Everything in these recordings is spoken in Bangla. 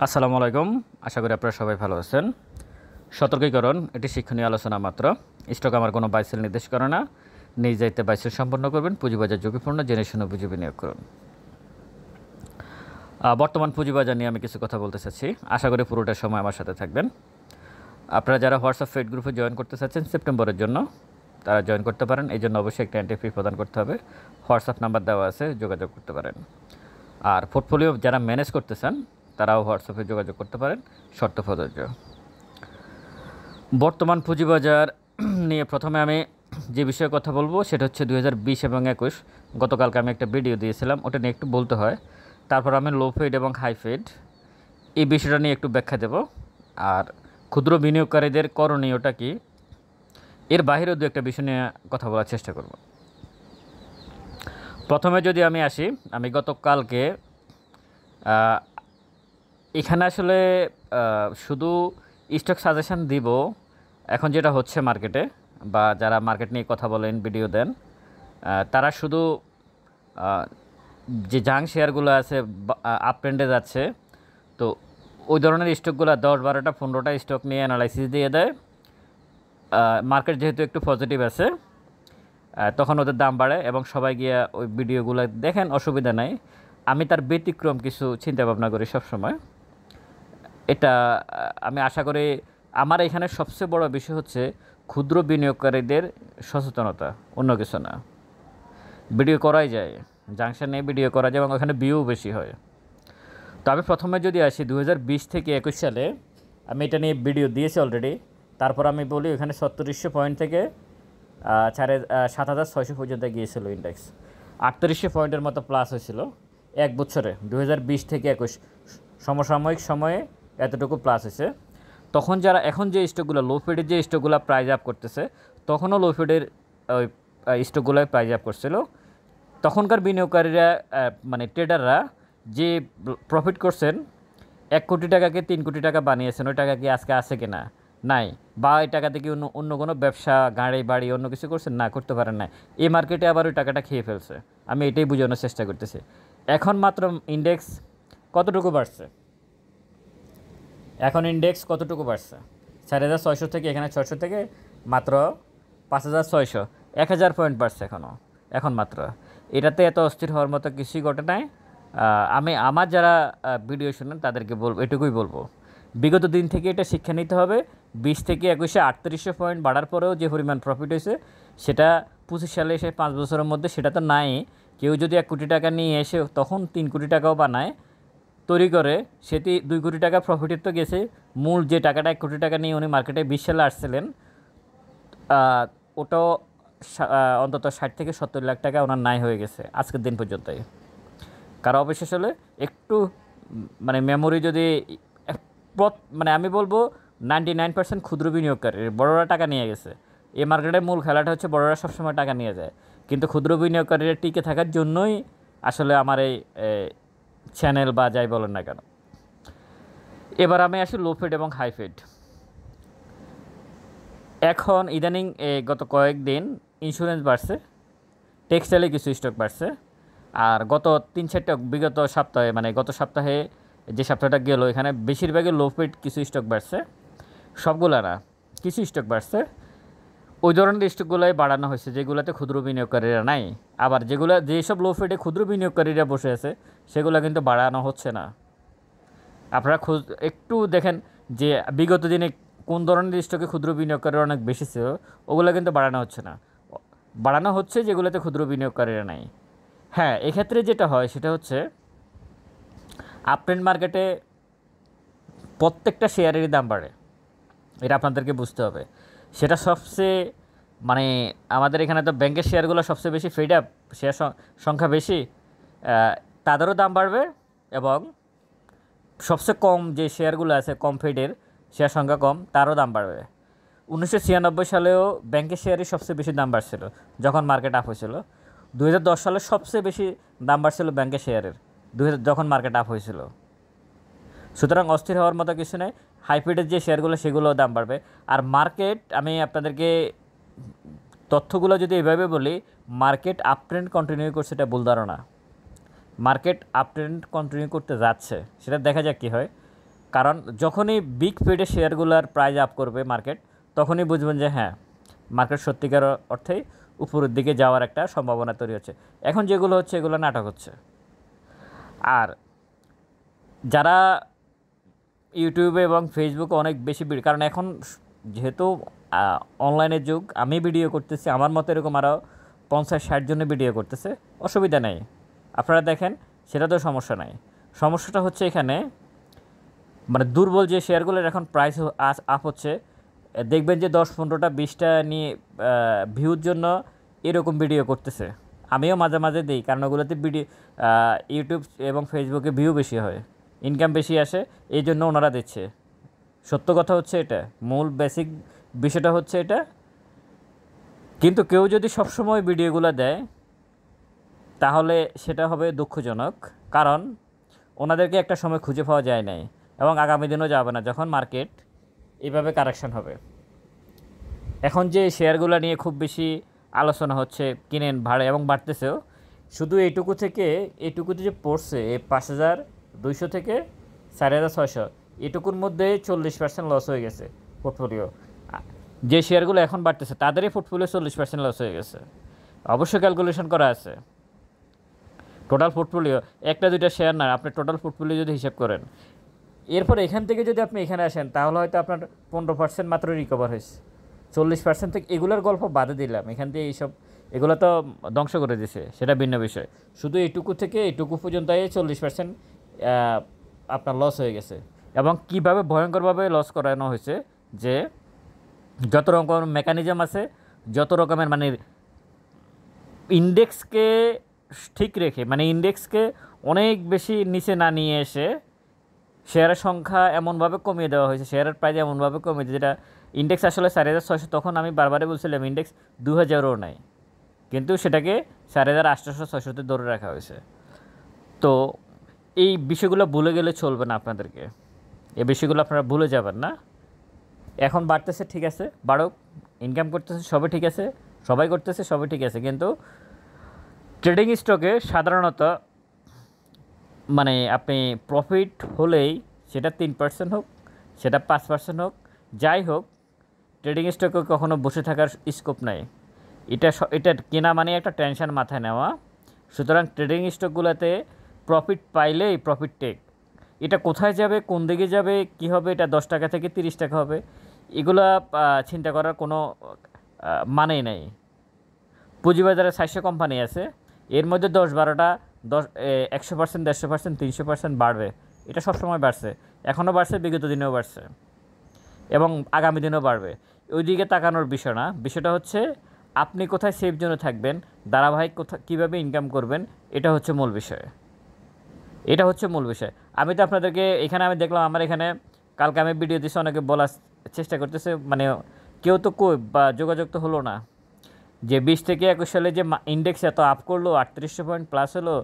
আসসালামু আলাইকুম। আশা করি আপনারা সবাই ভালো আছেন। সতর্কীকরণ, এটি শিক্ষণীয় আলোচনা মাত্র। স্টক আমার কোনো বাইসেল নির্দেশ করে না। নিজ দায়িত্বে বাইসেল সম্পন্ন করবেন। পুঁজিবাজার ঝুঁকিপূর্ণ, জেনে শুনে বুঝে বিনিয়োগ করুন। বর্তমান পুঁজিবাজার নিয়ে আমি কিছু কথা বলতে চাচ্ছি। আশা করি পুরোটা সময় আমার সাথে থাকবেন। আপনারা যারা হোয়াটসঅ্যাপ ফেড গ্রুপে জয়েন করতে চাচ্ছেন সেপ্টেম্বরের জন্য, তারা জয়েন করতে পারেন। এই জন্য অবশ্যই একটা এন্ট্রি ফি প্রদান করতে হবে। হোয়াটসঅ্যাপ নাম্বার দেওয়া আছে, যোগাযোগ করতে পারেন। আর পোর্টফোলিও যারা ম্যানেজ করতে চান তারাও হোয়াটসঅ্যাপে যোগাযোগ করতে পারেন, শর্ত প্রযোজ্য। বর্তমান পুঁজিবাজার নিয়ে প্রথমে আমি যে বিষয়ে কথা বলবো সেটা হচ্ছে 2020 এবং 21। গতকালকে আমি একটা ভিডিও দিয়েছিলাম, ওটা নিয়ে একটু বলতে হয়। তারপর আমি লো ফেড এবং হাই ফেড এই বিষয়টা নিয়ে একটু ব্যাখ্যা দেব। আর ক্ষুদ্র বিনিয়োগকারীদের করণীয়টা কি, এর বাইরেও দু একটা বিষয় নিয়ে কথা বলার চেষ্টা করব। প্রথমে যদি আমি আসি, আমি গতকালকে এখানে আসলে শুধু স্টক সাজেশন দিব। এখন যেটা হচ্ছে মার্কেটে, বা যারা মার্কেট নিয়ে কথা বলেন, ভিডিও দেন, তারা শুধু যে জাং শেয়ারগুলো আছে আপ ট্রেন্ডে যাচ্ছে, তো ওই ধরনের স্টকগুলো 10, 12, 15টা স্টক নিয়ে অ্যানালাইসিস দিয়ে দেয়। মার্কেট যেহেতু একটু পজিটিভ আছে, তখন ওদের দাম বাড়ে এবং সবাই গিয়ে ওই ভিডিওগুলো দেখেন, অসুবিধা নাই। আমি তার ব্যতিক্রম কিছু চিন্তা ভাবনা করি সবসময়। এটা আমি আশা করি। আমার এখানে সবচেয়ে বড় বিষয় হচ্ছে ক্ষুদ্র বিনিয়োগকারীদের সচেতনতা, অন্য কিছু না। ভিডিও করাই যায়, জাংশন নিয়ে ভিডিও করা যায় এবং ওখানে ভিউ বেশি হয়। তো আমি প্রথমে যদি আসি 2020 থেকে 21 সালে, আমি এটা নিয়ে ভিডিও দিয়েছি অলরেডি। তারপর আমি বলি ওখানে 3700 পয়েন্ট থেকে 7600 পর্যন্ত গিয়েছিল ইন্ডেক্স। 3800 পয়েন্টের মতো প্লাস হয়েছিল এক বছরে, 2020 থেকে 21 সমসাময়িক সময়ে এতটুকু প্লাস হয়েছে। তখন যারা এখন যে স্টকগুলো লো ফিডের যে স্টকগুলো প্রাইজ আপ করতেছে, তখনও লো ফিডের ওই স্টকগুলোয় প্রাইজ আপ করছিল। তখনকার বিনিয়োগকারীরা মানে ট্রেডাররা যে প্রফিট করছেন, 1 কোটি টাকাকে 3 কোটি টাকা বানিয়েছেন, ওই টাকা কি আজকে আছে কি না? নাই। বা ওই টাকা থেকে অন্য কোনো ব্যবসা, গাড়ি বাড়ি অন্য কিছু করছেন না, করতে পারেন না। এই মার্কেটে আবার ওই টাকাটা খেয়ে ফেলছে। আমি এটাই বোঝানোর চেষ্টা করতেছি। এখন মাত্র ইন্ডেক্স কতটুকু বাড়ছে? এখন ইন্ডেক্স কতটুকু বাড়ছে? 4600 থেকে এখানে 600 থেকে মাত্র 5600, 1000 পয়েন্ট বাড়ছে এখন মাত্র। এটাতে এত অস্থির হওয়ার মতো কিছুই ঘটে নাই। আমি আমার যারা ভিডিও শুনেন তাদেরকে বলবো, এটুকুই বলবো, বিগত দিন থেকে এটা শিক্ষা নিতে হবে। 20 থেকে 21-এ 3800 পয়েন্ট বাড়ার পরেও যে পরিমাণ প্রফিট হয়েছে, সেটা 25 সালে এসে 5 বছরের মধ্যে সেটা তো নাই। কেউ যদি 1 কোটি টাকা নিয়ে এসে তখন 3 কোটি টাকাও বানায়, তৈরি করে, সেটি 2 কোটি টাকা প্রফিটের তো গেছে। মূল যে টাকাটা 1 কোটি টাকা নিয়ে উনি মার্কেটে 20 সালে আসছিলেন, ওটাও অন্তত 60 থেকে 70 লাখ টাকা ওনার নাই হয়ে গেছে আজকের দিন পর্যন্তই। কারো অবশেষ হলে একটু মানে মেমোরি যদি মানে আমি বলবো 99% ক্ষুদ্র বিনিয়োগকারী, বড়রা টাকা নিয়ে গেছে। এই মার্কেটের মূল খেলাটা হচ্ছে বড়রা সবসময় টাকা নিয়ে যায়, কিন্তু ক্ষুদ্র বিনিয়োগকারীরা টিকে থাকার জন্যই আসলে আমার এই চ্যানেল বা যাই বলেন না কেন। এবার আমি আসি লো ফেড এবং হাই ফেড। এখন ইদানিং গত কয়েকদিন ইন্স্যুরেন্স বাড়ছে, টেক্সটাইলে কিছু স্টক বাড়ছে। আর গত 3-4টা বিগত সপ্তাহে, মানে গত সপ্তাহে যে সপ্তাহটা গেল, এখানে বেশিরভাগই লো ফেড কিছু স্টক বাড়ছে, সবগুলো না, কিছু স্টক বাড়ছে। ওই ধরনের স্টকগুলোই বাড়ানো হয়েছে যেগুলোতে ক্ষুদ্র বিনিয়োগকারীরা নাই। আবার যেসব লো ফেডে ক্ষুদ্র বিনিয়োগকারীরা বসে আছে, সেগুলো কিন্তু বাড়ানো হচ্ছে না। আপনারা একটু দেখেন যে বিগত দিনে কোন ধরনের স্টকে ক্ষুদ্র বিনিয়োগকারীরা অনেক বেশি ছিল, ওগুলো কিন্তু বাড়ানো হচ্ছে না। বাড়ানো হচ্ছে যেগুলোতে ক্ষুদ্র বিনিয়োগকারীরা নাই। হ্যাঁ, এক্ষেত্রে যেটা হয় সেটা হচ্ছে আপট্রেন্ড মার্কেটে প্রত্যেকটা শেয়ারেরই দাম বাড়ে, এটা আপনাদেরকে বুঝতে হবে। সেটা সবচেয়ে মানে আমাদের এখানে তো ব্যাংকের শেয়ারগুলো সবচেয়ে বেশি ফেড আপ, শেয়ার সংখ্যা বেশি, তাদেরও দাম বাড়বে। এবং সবচেয়ে কম যে শেয়ারগুলো আছে, কম ফেডের, শেয়ার সংখ্যা কম, তারও দাম বাড়বে। 1996 সালেও ব্যাংকের শেয়ারই সবচেয়ে বেশি দাম বাড়ছিল যখন মার্কেট আপ হয়েছিল। 2010 সালে সবচেয়ে বেশি দাম বাড়ছিল ব্যাংকের শেয়ারের, যখন মার্কেট আপ হয়েছিল। সুতরাং অস্থির হওয়ার মতো কিছু নেই। হাইফিডের যে শেয়ারগুলো, সেগুলোও দাম বাড়বে। আর মার্কেট, আমি আপনাদেরকে তথ্যগুলো যদি এভাবে বলি, মার্কেট আপ ট্রেন্ড কন্টিনিউ করছে, এটা ভুল ধারণা। মার্কেট আপ ট্রেন্ড কন্টিনিউ করতে যাচ্ছে, সেটা দেখা যাক কী হয়। কারণ যখনই বিগ পেডে শেয়ারগুলোর প্রাইস আপ করবে মার্কেট, তখনই বুঝবেন যে হ্যাঁ, মার্কেট সত্যিকার অর্থেই উপরের দিকে যাওয়ার একটা সম্ভাবনা তৈরি হচ্ছে। এখন যেগুলো হচ্ছে এগুলো নাটক হচ্ছে। আর যারা ইউটিউবে এবং ফেসবুকে অনেক বেশি কারণ এখন যেহেতু অনলাইনের যুগ, আমি ভিডিও করতেছি, আমার মতো এরকম আরও 50-60 জনে ভিডিও করতেছে, অসুবিধা নেই, আপনারা দেখেন, সেটা তো সমস্যা নাই। সমস্যাটা হচ্ছে এখানে মানে দুর্বল যে শেয়ারগুলোর এখন প্রাইস আপ হচ্ছে, দেখবেন যে 10-15টা 20টা নিয়ে ভিউর জন্য এরকম ভিডিও করতেছে। আমিও মাঝে মাঝে দিই, কারণ ওগুলোতে ইউটিউব এবং ফেসবুকে ভিউ বেশি হয়, ইনকাম বেশি আসে, এই জন্য ওনারা দিচ্ছে। সত্য কথা হচ্ছে এটা, মূল বেসিক বিষয়টা হচ্ছে এটা। কিন্তু কেউ যদি সবসময় ভিডিওগুলো দেয় তাহলে সেটা হবে দুঃখজনক, কারণ ওনাদেরকে একটা সময় খুঁজে পাওয়া যায় নাই এবং আগামী দিনও যাবে না, যখন মার্কেট এইভাবে কারেকশন হবে। এখন যে শেয়ারগুলো নিয়ে খুব বেশি আলোচনা হচ্ছে, কিনেন ভাড়ে এবং বাড়তেছেও, শুধু এইটুকুতে যে পড়ছে, এই 5200 থেকে 4600, এটুকুর মধ্যে 40% লস হয়ে গেছে পোর্টফোলিও। যে শেয়ারগুলো এখন বাড়তেছে তাদেরই পোর্টফোলিও 40% লস হয়ে গেছে। অবশ্যই ক্যালকুলেশন করা আছে। টোটাল পোর্টফোলিও একটা দুইটা শেয়ার না, আপনি টোটাল পোর্টফোলিও যদি হিসাব করেন, এরপর এখান থেকে যদি আপনি এখানে আসেন তাহলে হয়তো আপনার 15% মাত্র রিকভার হয়েছে। 40% থেকে এগুলোর গল্প বাদে দিলাম, এখান থেকে এগুলো তো ধ্বংস করে দিছে, সেটা ভিন্ন বিষয়। শুধু এইটুকু থেকে এইটুকু পর্যন্ত 40% আপনার লস হয়ে গেছে। এবং কীভাবে ভয়ঙ্করভাবে লস করানো হয়েছে, যে যত রকমের মেকানিজম আছে, যত রকমের মানে ইন্ডেক্সকে ঠিক রেখে, মানে ইন্ডেক্সকে অনেক বেশি নিচে না নিয়ে এসে শেয়ারের সংখ্যা এমনভাবে কমিয়ে দেওয়া হয়েছে, শেয়ারের প্রাইস এমনভাবে কমিয়ে, যেটা ইন্ডেক্স আসলে 4600, তখন আমি বারবারই বলছিলাম ইন্ডেক্স 2000ও নাই, কিন্তু সেটাকে 4800-600-তে ধরে রাখা হয়েছে। তো এই বিষয়গুলো ভুলে গেলে চলবে না আপনাদেরকে, এই বিষয়গুলো আপনারা ভুলে যাবেন না। এখন বাড়তেছে, ঠিক আছে, বাড়ুক, ইনকাম করতেছে, সবই ঠিক আছে, সবাই করতেছে, সবই ঠিক আছে, কিন্তু ট্রেডিং স্টকে সাধারণত মানে আপনি প্রফিট হলেই, সেটা 3% হোক, সেটা 5% হোক, যাই হোক, ট্রেডিং স্টকে কখনো বসে থাকার স্কোপ নাই। এটা কেনা মানে একটা টেনশন মাথায় নেওয়া। সুতরাং ট্রেডিং স্টকগুলোতে প্রফিট পাইলেই প্রফিট টেক। এটা কোথায় যাবে, কোন দিকে যাবে, কি হবে, এটা 10 টাকা থেকে 30 টাকা হবে, এগুলা চিন্তা করার কোনো মানেই নাই। পুঁজিবাজারে 400 কোম্পানি আছে, এর মধ্যে 10-12টা 100%, 150%, 300% বাড়বে, এটা সবসময় বাড়ছে, এখনও বাড়ছে, বিগত দিনেও বাড়ছে এবং আগামী দিনেও বাড়বে। ওই দিকে তাকানোর বিষয় না, বিষয়টা হচ্ছে আপনি কোথায় সেফ জোনে থাকবেন, ধারাবাহিক কীভাবে ইনকাম করবেন, এটা হচ্ছে মূল বিষয়। এটা হচ্ছে মূল বিষয়। আমি তো আপনাদেরকে এখানে আমি দেখলাম, আমার এখানে কালকে আমি ভিডিও দিচ্ছি, অনেকে বলার চেষ্টা করতেছে, মানে কেউ তো কই বা যোগাযোগ তো হলো না, যে 20 থেকে 21 সালে যে ইন্ডেক্স এত আপ করলো, 3800 পয়েন্ট প্লাস হলো,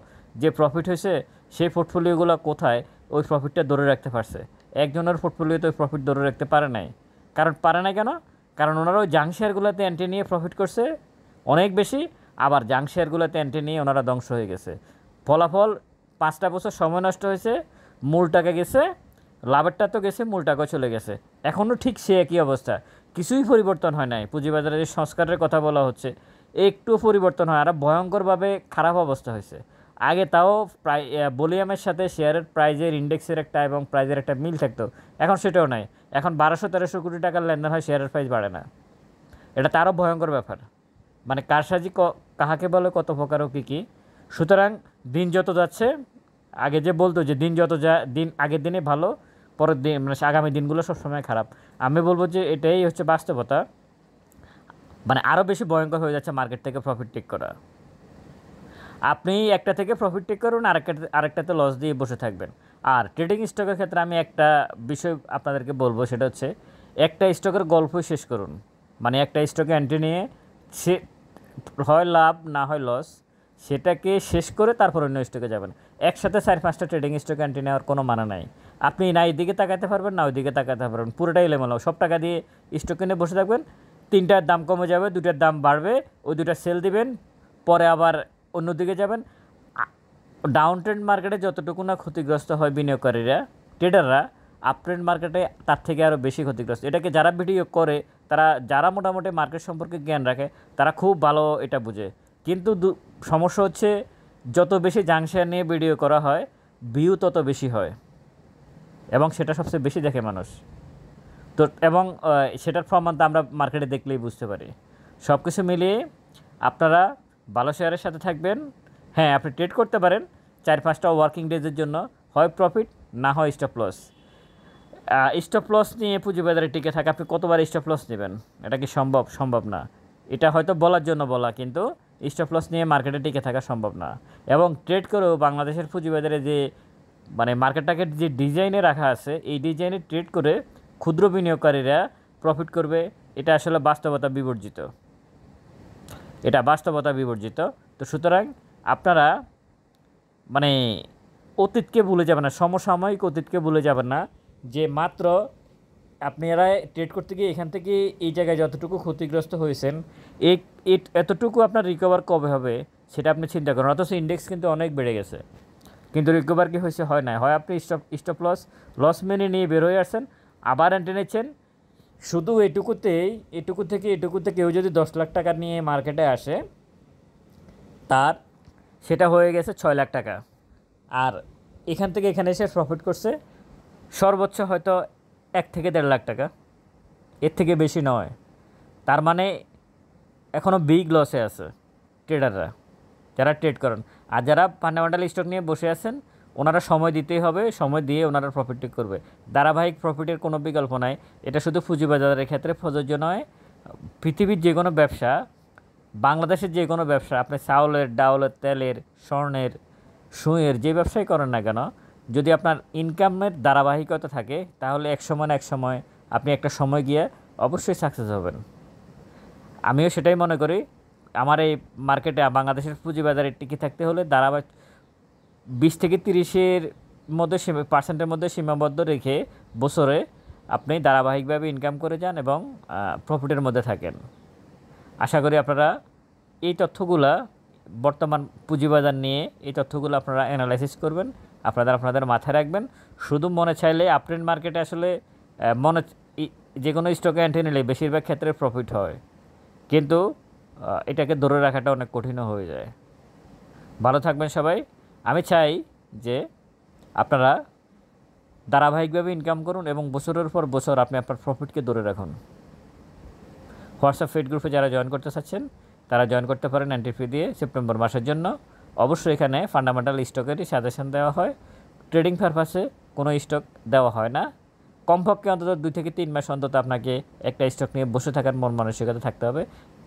যে প্রফিট হয়েছে, সেই পোর্টফোলিওগুলো কোথায় ওই প্রফিটটা ধরে রাখতে পারছে? একজনের পোর্টফোলিওতে ওই প্রফিট ধরে রাখতে পারে নাই। কারণ পারে না কেন? কারণ ওনারা ওই জাঙ্ক শেয়ারগুলোতে এন্ট্রি নিয়ে প্রফিট করছে অনেক বেশি, আবার জাঙ্ক শেয়ারগুলোতে এন্ট্রি নিয়ে ওনারা ধ্বংস হয়ে গেছে। ফলাফল 5টা বছর সময় নষ্ট হয়েছে, মূল টাকা গেছে, লাভেরটা তো গেছে, মূল টাকাও চলে গেছে। এখনও ঠিক সে একই অবস্থা, কিছুই পরিবর্তন হয় নাই। পুঁজিবাজারে যে সংস্কারের কথা বলা হচ্ছে, একটু পরিবর্তন হয়, আর ভয়ঙ্করভাবে খারাপ অবস্থা হয়েছে। আগে তাও প্রায় ভলিউমের সাথে শেয়ারের প্রাইজের ইন্ডেক্সের একটা এবং প্রাইজের একটা মিল থাকতো, এখন সেটাও নাই। এখন 1200-1300 কোটি টাকার লেনদেন হয়, শেয়ারের প্রাইস বাড়ে না। এটা তারও ভয়ঙ্কর ব্যাপার, মানে কারসাজি কাহাকে বলে, কত প্রকার ও কী কী। সুতরাং দিন যত যাচ্ছে, আগে যে বলতো যে দিন যত আগের দিনে ভালো, পরের দিন মানে আগামী দিনগুলো সবসময় খারাপ, আমি বলবো যে এটাই হচ্ছে বাস্তবতা। মানে আরও বেশি ভয়ঙ্কর হয়ে যাচ্ছে মার্কেট থেকে প্রফিট টেক করা। আপনি একটা থেকে প্রফিট টেক করুন, আরেকটাতে লস দিয়ে বসে থাকবেন। আর ট্রেডিং স্টকের ক্ষেত্রে আমি একটা বিষয় আপনাদেরকে বলবো, সেটা হচ্ছে একটা স্টকের গল্পই শেষ করুন। মানে একটা স্টকে এন্ট্রি নিয়ে সে হয় লাভ না হয় লস, সেটাকে শেষ করে তারপর অন্য স্টকে যাবেন। একসাথে 4-5টা ট্রেডিং স্টকে এন্ট্রি নেওয়ার কোনো মানে নাই। আপনি না এই দিকে তাকাতে পারবেন, না ওই দিকে তাকাতে পারবেন, পুরোটাই এলোমেলো। সব টাকা দিয়ে স্টক কিনে বসে থাকবেন, 3টার দাম কমে যাবে, 2টার দাম বাড়বে, ওই 2টা সেল দিবেন, পরে আবার অন্যদিকে যাবেন। ডাউন ট্রেন্ড মার্কেটে যতটুকু না ক্ষতিগ্রস্ত হয় বিনিয়োগকারীরা, ট্রেডাররা, আপট্রেন্ড মার্কেটে তার থেকে আরও বেশি ক্ষতিগ্রস্ত। এটাকে যারা ভিডিও করে যারা মোটামুটি মার্কেট সম্পর্কে জ্ঞান রাখে তারা খুব ভালো এটা বুঝে। কিন্তু সমস্যা হচ্ছে যত বেশি জাংশন নিয়ে ভিডিও করা হয় ভিউ তত বেশি হয় এবং সেটা সবচেয়ে বেশি দেখে মানুষ। তো এবং সেটার প্রমাণ তো আমরা মার্কেটে দেখলেই বুঝতে পারি। সব কিছু মিলিয়ে আপনারা ভালো শেয়ারের সাথে থাকবেন। হ্যাঁ, আপনি ট্রেড করতে পারেন 4-5টা ওয়ার্কিং ডেজের জন্য, হয় প্রফিট না হয় স্টপ লস। স্টপ লস নিয়ে পুঁজিবাজারে টিকে থাকে আপনি কতবার স্টপ লস নেবেন? এটা কি সম্ভব? সম্ভব না। এটা হয়তো বলার জন্য বলা, কিন্তু স্টপ লস নিয়ে মার্কেটে টিকে থাকা সম্ভব না। এবং ট্রেড করেও বাংলাদেশের পুঁজিবাজারে যে মানে মার্কেটটাকে যে ডিজাইনে রাখা আছে, এই ডিজাইনে ট্রেড করে ক্ষুদ্র বিনিয়োগকারীরা প্রফিট করবে, এটা আসলে বাস্তবতা বিবর্জিত। তো সুতরাং আপনারা মানে অতীতকে ভুলে যাবেন না, সমসাময়িক অতীতকে ভুলে যাবেন না, যে মাত্র আপনারা ট্রেড করতে গিয়ে এখান থেকে এই জায়গায় যতটুকু ক্ষতিগ্রস্ত হয়েছেন এতটুকু আপনার রিকভার কবে হবে সেটা আপনি চিন্তা করেন। অথচ ইন্ডেক্স কিন্তু অনেক বেড়ে গেছে, কিন্তু রিকভার কি হয়েছে? হয় না। হয় আপনি স্টপ লস মেনে নিয়ে বের হয়ে আসছেন, আবার এন্ট্রি নিচ্ছেন। শুধু এটুকু থেকে কেউ যদি 10 লাখ টাকা নিয়ে মার্কেটে আসে, তার সেটা হয়ে গেছে 6 লাখ টাকা। আর এখান থেকে এখানে এসে প্রফিট করছে সর্বোচ্চ হয়তো 1 থেকে 1.5 লাখ টাকা, এর থেকে বেশি নয়। তার মানে এখনও বিগ লসে আছে ট্রেডাররা যারা ট্রেড করেন। আর যারা ফান্ডামেন্টাল স্টক নিয়ে বসে আছেন ওনারা সময় দিতেই হবে, সময় দিয়ে ওনারা প্রফিট করবে। ধারাবাহিক প্রফিটের কোনো বিকল্প নাই। এটা শুধু পুঁজিবাজারের ক্ষেত্রে প্রযোজ্য নয়, পৃথিবীর যে কোনো ব্যবসা, বাংলাদেশের যে কোনো ব্যবসা, আপনি চাউলের, ডাউলের, তেলের, স্বর্ণের, সুঁয়ের যে ব্যবসাই করেন না কেন, যদি আপনার ইনকামের ধারাবাহিকতা থাকে তাহলে এক সময় আপনি একটা সময় গিয়ে অবশ্যই সাকসেস হবেন। আমিও সেটাই মনে করি। আমার এই মার্কেটে বাংলাদেশের পুঁজিবাজারে টিকে থাকতে হলে ধারাবাহিক 20 থেকে 30-এর মধ্যে পার্সেন্টের মধ্যে সীমাবদ্ধ রেখে বছরে আপনি ধারাবাহিকভাবে ইনকাম করে যান এবং প্রফিটের মধ্যে থাকেন। আশা করি আপনারা এই তথ্যগুলা বর্তমান পুঁজিবাজার নিয়ে এই তথ্যগুলো আপনারা অ্যানালাইসিস করবেন, আপনাদের মাথায় রাখবেন। শুধু মনে চাইলে আপট্রেন্ড মার্কেটে আসলে যে কোনো স্টকে এন্ট্রি নিলে বেশিরভাগ ক্ষেত্রে প্রফিট হয়, কিন্তু এটাকে ধরে রাখাটা অনেক কঠিনও হয়ে যায়। ভালো থাকবেন সবাই। আমি চাই যে আপনারা ধারাবাহিকভাবে ইনকাম করুন এবং বছরের পর বছর আপনি আপনার প্রফিটকে ধরে রাখুন। হোয়াটসঅ্যাপ ফেড গ্রুপে যারা জয়েন করতে চাচ্ছেন তারা জয়েন করতে পারেন এন্ট্রি ফি দিয়ে সেপ্টেম্বর মাসের জন্য। অবশ্যই এখানে ফান্ডামেন্টাল স্টকেরই সাজেশন দেওয়া হয়, ট্রেডিং পারপাসে কোনো স্টক দেওয়া হয় না। কমপক্ষে অন্তত 2 থেকে 3 মাস অন্তত আপনাকে একটা স্টক নিয়ে বসে থাকার মন মানসিকতা থাকতে হবে।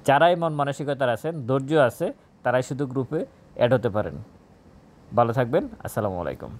যারাই মন মানসিকতার আছেন, ধৈর্য আছে, তারাই শুধু গ্রুপে অ্যাড হতে পারেন। ভালো থাকবেন। আসসালামু আলাইকুম।